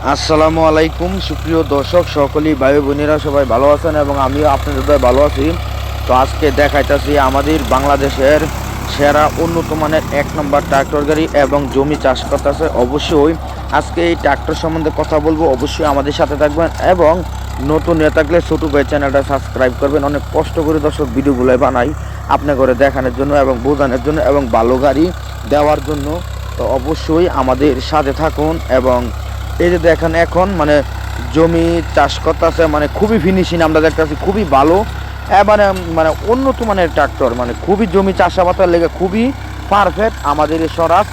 আসসালামু আলাইকুম সুপ্রিয় দর্শক সকলেই ভাই বোনেরা সবাই ভালো আছেন এবং আমিও আপনাদের দয় ভালো আছি। তো আজকে দেখাইতেছি আমাদের বাংলাদেশের সেরা উন্নত মানের 1 নম্বর ট্রাক্টর গাড়ি এবং জমি চাষ করতেছে। অবশ্যই আজকে এই ট্রাক্টর সম্বন্ধে কথা বলবো, অবশ্যই আমাদের সাথে থাকবেন এবং নতুন হয়ে থাকলে ছোটো ভাই চ্যানেলটা সাবস্ক্রাইব করবেন। অনেক কষ্ট করে দর্শক ভিডিওগুলো বানাই আপনার করে দেখানোর জন্য এবং বোঝানোর জন্য এবং ভালো গাড়ি দেওয়ার জন্য। তো অবশ্যই আমাদের সাথে থাকুন এবং এই যে দেখেন এখন মানে জমি চাষ করতেছে, মানে খুবই ফিনিশিং আমরা দেখতেছি, খুবই ভালো এবারে মানে উন্নত মানের ট্রাক্টর, মানে খুবই জমি চাষাবাদের লেগে খুবই পারফেক্ট আমাদের এই স্বরাজ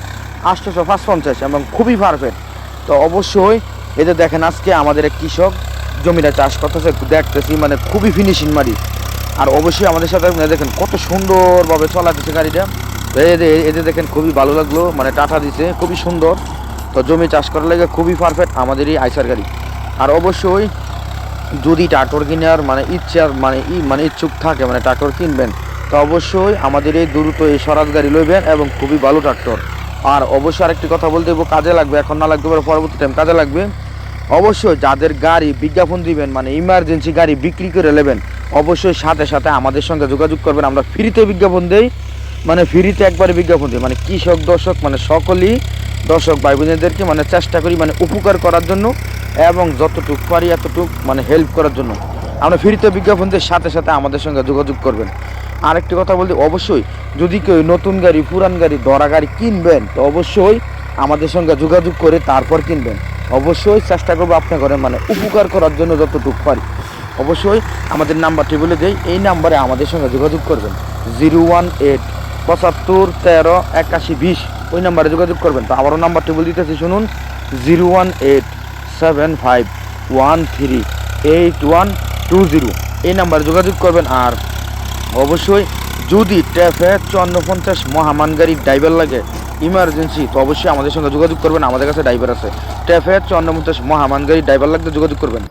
855 এবং খুবই পারফেক্ট। তো অবশ্যই এই যে দেখেন আজকে আমাদের এক কৃষক জমিটা চাষ করতেছে দেখতেছি, মানে খুবই ফিনিশিং মারি। আর অবশ্যই আমাদের সাথে দেখেন কত সুন্দরভাবে চলাতেছে গাড়িটা। তো এই যে দেখেন খুবই ভালো লাগলো, মানে টাটা দিছে খুবই সুন্দর। তো জমি চাষ করার লাগে খুবই পারফেক্ট আমাদের এই আইসার গাড়ি। আর অবশ্যই যদি ট্রাক্টর কেনার মানে ইচ্ছার মানে ইচ্ছুক থাকে, মানে ট্রাক্টর কিনবেন, তো অবশ্যই আমাদের এই দ্রুত এই স্বরাজ গাড়ি লইবেন এবং খুবই ভালো ট্রাক্টর। আর অবশ্যই আরেকটি কথা বলতে দেবো, কাজে লাগবে, এখন না লাগতে পারে পরবর্তী টাইম কাজে লাগবে। অবশ্যই যাদের গাড়ি বিজ্ঞাপন দিবেন, মানে ইমার্জেন্সি গাড়ি বিক্রি করে নেবেন, অবশ্যই সাথে সাথে আমাদের সঙ্গে যোগাযোগ করবেন। আমরা ফ্রিতে বিজ্ঞাপন দেই, মানে ফ্রিতে একবারে বিজ্ঞাপন দিই, মানে কৃষক দর্শক মানে সকলেই দর্শক ভাই বোনেদেরকে মানে চেষ্টা করি মানে উপকার করার জন্য এবং যতটুকু পারি এতটুকু মানে হেল্প করার জন্য আমরা ফ্রিতে বিজ্ঞাপন দিয়ে সাথে সাথে আমাদের সঙ্গে যোগাযোগ করবেন। আরেকটি কথা বলতে, অবশ্যই যদি কেউ নতুন গাড়ি পুরান গাড়ি দরা গাড়ি কিনবেন, তো অবশ্যই আমাদের সঙ্গে যোগাযোগ করে তারপর কিনবেন। অবশ্যই চেষ্টা করবো আপনার ঘরে মানে উপকার করার জন্য যতটুকু পারি। অবশ্যই আমাদের নাম্বারটি বলে দেই, এই নাম্বারে আমাদের সঙ্গে যোগাযোগ করবেন 018 75 13 81 20, ওই নাম্বারে যোগাযোগ করবেন। তো আবারও নাম্বারটি বলে দিতেছি শুনুন, 018 75 13 8120, এই নাম্বারে যোগাযোগ করবেন। আর অবশ্যই যদি ট্যাফে 5450 মহামান গাড়ির ড্রাইভার লাগে ইমার্জেন্সি, তো অবশ্যই আমাদের সঙ্গে যোগাযোগ করবেন, আমাদের কাছে ড্রাইভার আছে। ট্যাফে 5450 মহামান গাড়ির ড্রাইভার লাগলে যোগাযোগ করবেন।